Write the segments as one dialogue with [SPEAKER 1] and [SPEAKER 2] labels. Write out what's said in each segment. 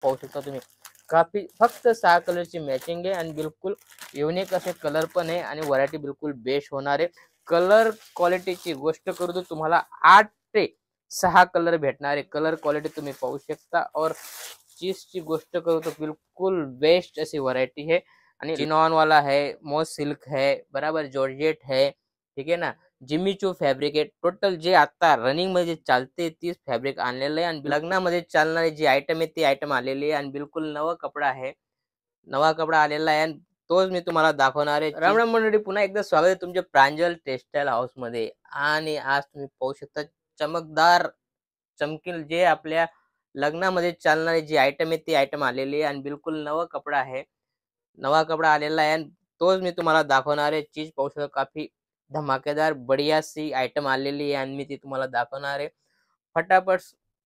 [SPEAKER 1] पाहू शकता तुम्ही काफी फक्त 6 कलरची मॅचिंग आहे आणि बिलकुल युनिक असे कलर पण आहे आणि व्हरायटी बिलकुल बेस्ट होणार आहे। कलर क्वालिटीची गोष्ट करू तर तुम्हाला 8 ते 6 कलर भेटणार आहे। कलर क्वालिटी तुम्ही पाहू शकता और चीजची गोष्ट करू तो बिल्कुल बेस्ट ऐसी वैरायटी है आणि चिनॉन वाला है, मॉस सिल्क है, बराबर जॉर्जेट है, ठीक है ना, जिमीचू फॅब्रिक आहे। टोटल जे आता रनिंग मध्ये चालते तीच फॅब्रिक आणलेलं आहे आणि लग्नामध्ये चालणारे जे आयटम आहे ते आयटम आलेले आहे आणि बिलकुल नवा कपडा आहे, नवा कपडा आलेला आहे आणि तोच मी तुम्हाला दाखवणार आहे। राम राम मंडळी, पुन्हा एकदा स्वागत आहे तुमच्या प्रांजल टेक्सटाईल हाऊस मध्ये। आणि आज तुम्ही पाहू शकता चमकदार चमकील जे आपल्या लग्नामध्ये चालणारे जे आयटम आहे ते आयटम आलेले आहे आणि बिलकुल नवा कपडा आहे, नवा कपडा आलेला आहे आणि तोच मी तुम्हाला दाखवणार आहे। चीज पाहू शकता काफी धमाकेदार बढ़िया सी आयटम आलेली आहे आणि मी ती तुम्हाला दाखवणार आहे। फटाफट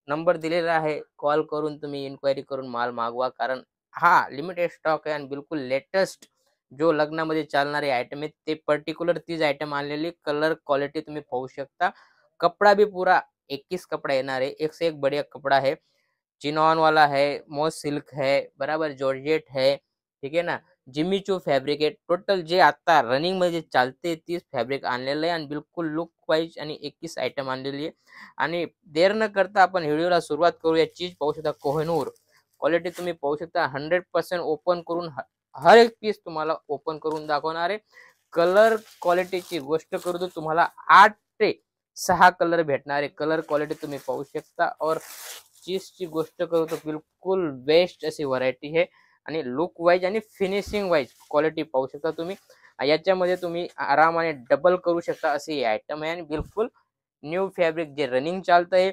[SPEAKER 1] नंबर दिलेला आहे, कॉल करून तुम्ही इन्क्वायरी करून माल मागवा, कारण हा लिमिटेड स्टॉक आहे आणि बिलकुल लेटेस्ट जो लग्नामध्ये चालणारे आयटम आहे ते पर्टिक्युलर तीच आयटम आलेली। कलर क्वालिटी तुम्ही पाहू शकता, कपडा भी पूरा 21 कपड़ा येणार आहे, एक से एक बढ़िया कपड़ा है। चिनॉन वाला है, मॉस सिल्क है, बराबर जॉर्जेट है, ठीक है ना, जिमीचू फॅब्रिक आहे। टोटल जे आता रनिंग मध्ये चालते तीच फॅब्रिक आणलेलं आहे आणि बिलकुल लुक वाईज आणि 21 आयटम आणलेली आहे। आणि देर न करता आपण व्हिडिओला सुरुवात करूया। चीज पाहू शकता कोहिनूर क्वालिटी तुम्ही पाहू शकता, 100% ओपन करून हर एक पीस तुम्हाला ओपन करून दाखवणार आहे। कलर क्वालिटीची गोष्ट करू तर तुम्हाला 8 ते 6 कलर भेटणार आहे। कलर क्वालिटी तुम्ही पाहू शकता और चीजची गोष्ट करू तर बिलकुल बेस्ट अशी व्हरायटी आहे आणि लुक वाईज आणि फिनिशिंग वाईज क्वालिटी पाहू शकता तुम्ही। याच्यामध्ये तुम्ही आरामाने डबल करू शकता असे आयटम आहे आणि बिलकुल न्यू फॅब्रिक जे रनिंग चालतंय।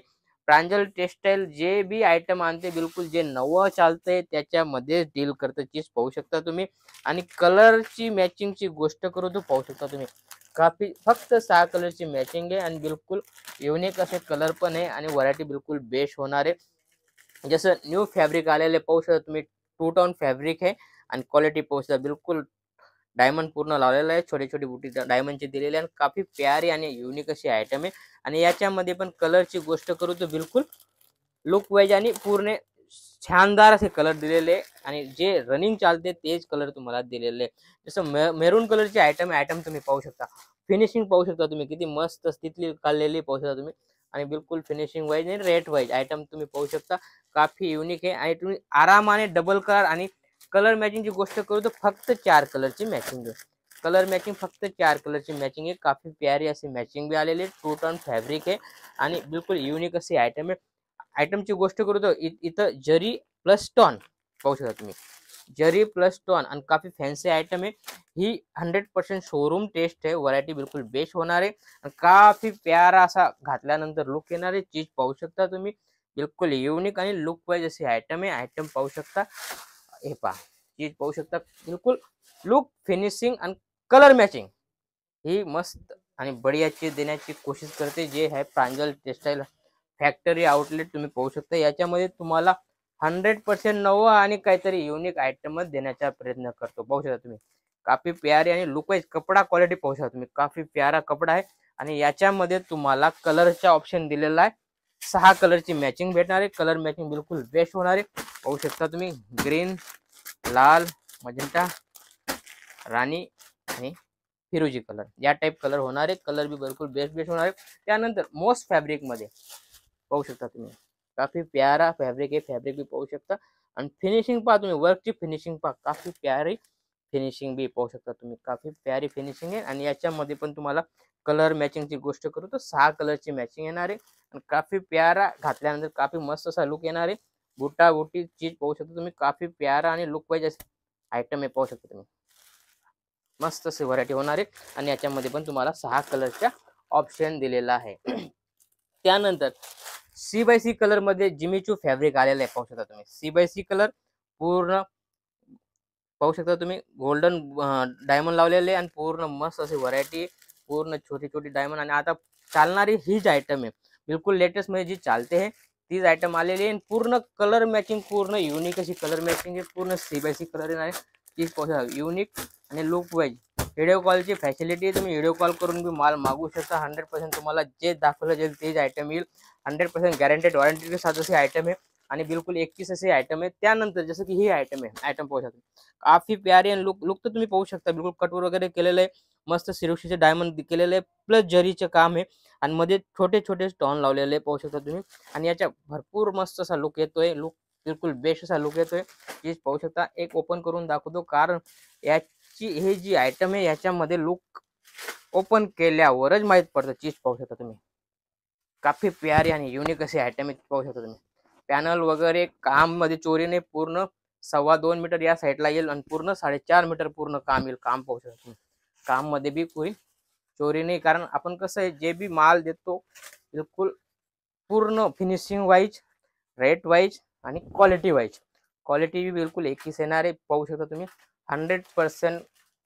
[SPEAKER 1] प्रांजल टेक्सटाईल जे भी आयटम आणते बिलकुल जे नवं चालतंय त्याच्यामध्ये डील करतं। चीज पाहू शकता तुम्ही आणि कलरची मॅचिंगची गोष्ट करू तर पाहू शकता तुम्ही काफी फक्त 6 कलरची मॅचिंग आहे आणि बिलकुल युनिक असे कलर पण आहे आणि व्हरायटी बिलकुल बेस्ट होणार आहे। जसं न्यू फॅब्रिक आलेले पाहू शकता तुम्ही, 2 टोन फॅब्रिक आहे आणि क्वालिटी पाहू शकता बिलकुल डायमंड पूर्ण लावलेला आहे, छोटे छोटे बुटी डायमंडचे दिलेले आणि काफी प्यारी आणि युनिक अशी आयटम आहे। आणि याच्यामध्ये पण कलरची गोष्ट करू तर बिलकुल लुक वाईज आणि पूर्ण शानदार असे कलर दिलेले आणि जे रनिंग चालते तेच कलर तुम्हाला दिलेले। जसं मेरून कलरचे आयटम तुम्ही पाहू शकता, फिनिशिंग पाहू शकता तुम्ही किती मस्त स्थितीतली काढलेली पाहू शकता तुम्ही आणि बिलकुल फिनिशिंग वाईज आणि रेट वाईज आयटम तुम्ही पाहू शकता काफी युनिक आहे। आणि तुम्ही आरामाने डबल कलर आणि कलर मॅचिंगची गोष्ट करू तर फक्त 4 कलरची मॅचिंग आहे। कलर मॅचिंग फक्त 4 कलरची मॅचिंग आहे, काफी प्यारी अशी मॅचिंग भी आलेली आहे। 2 टोन फॅब्रिक आहे आणि बिलकुल युनिक अशी आयटम आहे। आयटमची गोष्ट करू तर इथं जरी प्लस स्टोन पाहू शकता तुम्ही, जरी प्लस स्टोन आणि काफी फॅन्सी आयटम आहे। ही 100% शोरूम टेस्ट आहे, व्हरायटी बिलकुल बेस्ट होणार आहे आणि काफी प्यारा असा घातल्यानंतर लुक येणार आहे। चीज पाहू शकता तुम्ही बिलकुल युनिक आणि लुक वाईज अशी आयटम आहे। आयटम पाहू शकता, हे पहा चीज पाहू शकता बिलकुल लुक फिनिशिंग आणि कलर मॅचिंग ही मस्त आणि बढ़िया चीज देण्याची कोशिश करते जे आहे प्रांजल टेक्सटाईल फॅक्टरी आउटलेट। तुम्ही पाहू शकता याच्यामध्ये तुम्हाला 100% नवं आणि काहीतरी युनिक आयटम देण्याचा प्रयत्न करतो। पाहू शकता तुम्ही काफी प्यारी आणि लुक वाईज कपडा क्वालिटी पाहू शकता तुम्ही, काफी प्यारा कपडा आहे आणि याच्यामध्ये तुम्हाला कलरचा ऑप्शन दिलेला आहे। 6 कलरची मॅचिंग भेटणार आहे, कलर मॅचिंग बिलकुल बेस्ट होणार आहे। पाहू शकता तुम्ही ग्रीन, लाल, मजेंटा, राणी आणि फिरोजी कलर या टाइप कलर होणार आहे। कलर भी बिलकुल बेस्ट होणार आहे। त्यानंतर मॉस फॅब्रिक मध्ये पाहू शकता तुम्ही काफी प्यारा फॅब्रिक आहे, फॅब्रिक भी पाहू शकता आणि फिनिशिंग पहा तुम्ही, वर्कची फिनिशिंग पहा काफी प्यारी फिनिशिंग भी पाहू शकता तुम्ही, काफी प्यारी फिनिशिंग आहे। आणि याच्यामध्ये पण तुम्हाला कलर मॅचिंगची गोष्ट करू तर 6 कलरची मॅचिंग येणार आहे आणि काफी प्यारा घातल्यानंतर काफी मस्त असा लुक येणार आहे। बुटा बुटी चीज पाहू शकता तुम्ही, काफी प्यारा आणि लुक वाईज आयटम आहे पाहू शकता तुम्ही, मस्त अशी व्हरायटी होणार आहे आणि याच्यामध्ये पण तुम्हाला 6 कलरचा ऑप्शन दिलेला आहे। त्यानंतर C/C कलर मध्ये जिमीचू फॅब्रिक आलेला आहे पाहू शकता तुम्ही, C/C कलर पूर्ण पाहू शकता तुम्ही, गोल्डन डायमंड लावलेले आणि पूर्ण मस्त अशी व्हरायटी, पूर्ण छोटी छोटी डायमंड आणि आता चालणारी हीच आयटम आहे बिलकुल लेटेस्ट मध्ये जी चालते आहे तीच आयटम आलेली आहे। पूर्ण कलर मॅचिंग पूर्ण युनिक अशी कलर मॅचिंग आहे, पूर्ण C/C कलर आहे, तीच पाहू शकता युनिक आणि लुक वाईज। व्हिडिओ कॉलची फॅसिलिटी आहे, तुम्ही व्हिडिओ कॉल करून भी माल मागू शकता। 100% तुम्हाला जे दाखवलं जाईल तेच आयटम येईल, 100% गॅरंटेड वॉरंटी के साथ असे आयटम आहे आणि बिलकुल 21 असे आयटम आहे। त्यानंतर जसं की ही आयटम आहे, आयटम पाहू शकता काफी प्यारी आणि लुक तर तुम्ही पाहू शकता बिलकुल कटवर वगैरे केलेलं आहे, मस्त सिरोक्षीचे डायमंड केलेले आहे, प्लस जरीचे काम आहे आणि मध्ये छोटे छोटे स्टोन लावलेले पाहू शकता तुम्ही। आणि याच्या भरपूर मस्त असा लुक येतोय, लुक बिलकुल बेस्ट असा लुक येतोय। चीज पाहू शकता, एक ओपन करून दाखवतो कारण याची हे जी आयटम आहे याच्यामध्ये लुक ओपन केल्यावरच माहित पडतं। चीज पाहू शकता तुम्ही, काफी प्यारी आणि युनिक असे आयटम आहे पाहू शकता तुम्ही। पॅनल वगैरे काम मध्ये चोरीने पूर्ण 2.25 मीटर या साईडला येईल आणि पूर्ण 4.5 मीटर पूर्ण काम येईल। काम पाहू शकता तुम्ही, काम मध्ये बी कोई चोरी नाही, कारण आपण कसं आहे जे बी माल देतो बिलकुल पूर्ण फिनिशिंग वाईज, रेट वाईज आणि क्वालिटी वाईज, क्वालिटी बी बिलकुल एकच येणार आहे। पाहू शकता तुम्ही 100%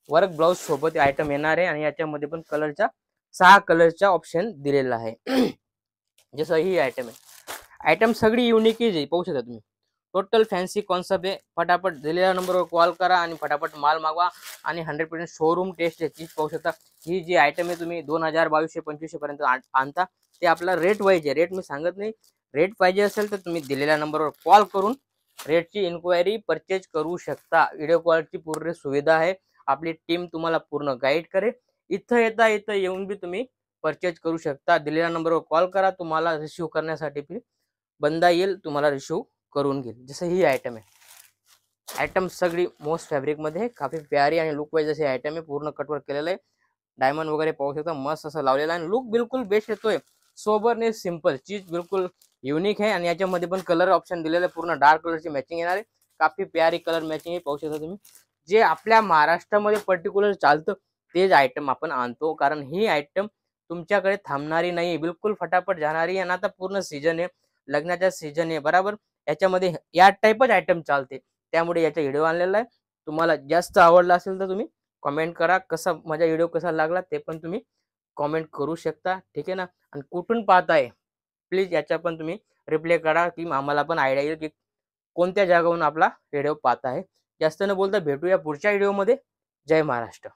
[SPEAKER 1] वर्क ब्लाउज सोबत आयटम येणार आहे आणि याच्यामध्ये पण कलरच्या 6 कलरचा ऑप्शन दिलेला आहे। जसं ही आयटम आहे, आयटम सगळी युनिक आहे पाहू शकता तुम्ही, टोटल फॅन्सी कॉन्सेप्ट आहे। फटाफट दिलेल्या नंबरवर कॉल करा आणि फटाफट माल मागवा आणि 100% शोरूम टेस्ट आहे। चीज पाहू शकता, ही जी आयटम आहे तुम्ही 2000, 2200, 2500 पर्यंत आणता, ते आपला रेट वाईज आहे, रेट मी सांगत नाही। रेट पाहिजे असेल तर तुम्ही दिलेल्या नंबरवर कॉल करून रेटची इन्क्वायरी परचेज करू शकता। व्हिडिओ कॉलची पूर्ण सुविधा आहे, आपली टीम तुम्हाला पूर्ण गाईड करेल। इथं येऊन बी तुम्ही परचेज करू शकता। दिलेल्या नंबरवर कॉल करा, तुम्हाला रिसीव करण्यासाठी बंदा येईल, तुम्हाला रिसीव करून घेईल। जसं ही आयटम आहे, आयटम सगळी मोस्ट फॅब्रिक मध्ये काफी प्यारी आणि लुक वाईज असे आयटम आहे, पूर्ण कटवर्क केलेलं आहे, डायमंड वगैरे पाहू शकता मस्त असं लावलेलं आहे, लुक बिलकुल बेस्ट येतोय। सोबरने सिंपल चीज बिलकुल युनिक आहे आणि याच्यामध्ये पण कलर ऑप्शन दिलेलं आहे, पूर्ण डार्क कलरची मॅचिंग येणार आहे, काफी प्यारी कलर मॅचिंग आहे पाहू शकता तुम्ही। जे आपल्या महाराष्ट्रामध्ये पर्टिक्युलर चालतं तेच आयटम आपण आणतो, कारण ही आयटम तुमच्याकडे थांबणारी नाही, बिलकुल फटाफट जाणारी। आणि आता पूर्ण सीजन आहे, लग्नाचा सीजन आहे बरोबर, याच्यामध्ये या टाईपच आयटम चालते, त्यामुळे याचा व्हिडिओ आणलेला आहे। तुम्हाला जास्त आवडला असेल तर तुम्ही कमेंट करा, कसा माझा व्हिडिओ कसा लागला ते पण तुम्ही कमेंट करू शकता, ठीक आहे ना। आणि कुठून पाहताय प्लीज याचा पण तुम्ही रिप्लाय करा, की आम्हाला पण आयडिया येईल की कोणत्या जागेवरून आपला व्हिडिओ पाहत आहे। जास्त न बोलता भेटूया पुढच्या व्हिडिओमध्ये। जय महाराष्ट्र।